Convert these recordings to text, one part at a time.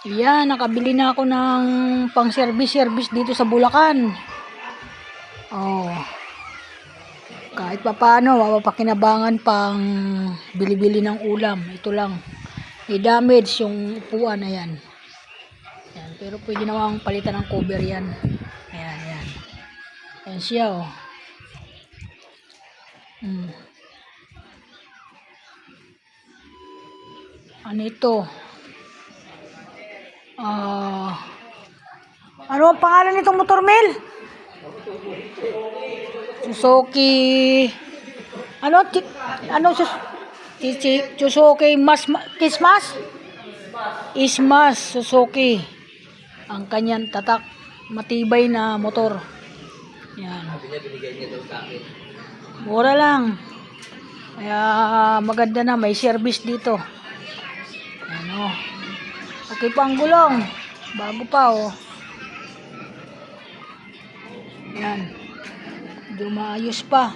Yan, nakabili na ako ng pang service dito sa Bulacan. Oh. Kahit papaano, mapapakinabangan pang bili-bili ng ulam. Ito lang. May damage yung upuan na yan. Yan. Pero pwede namang palitan ng cover yan. Ayan, yan. Ayan siya, oh. Ano ito? Ano ang pangalan nitong motor, Mel? Suzuki. Suzuki Kismas? Ismas Suzuki. Ang kanyang tatak. Matibay na motor. Yan. Mura lang. Kaya maganda na. May service dito. Ano? Okay pa ang gulong. Bago pa, oh. Yan. Medyo maayos pa.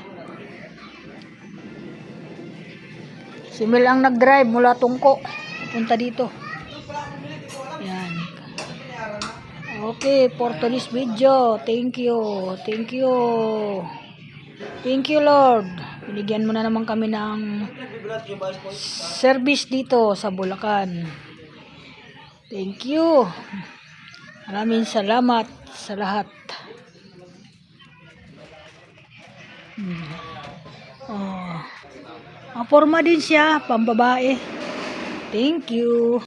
Si Mel ang nag-drive mula Tungko. Punta dito. Yan. Okay, for today's video. Thank you. Thank you. Thank you, Lord. Binigyan mo na naman kami ng service dito sa Bulacan. Thank you. Maraming salamat sa lahat. Ang forma din siya, pambabae. Thank you.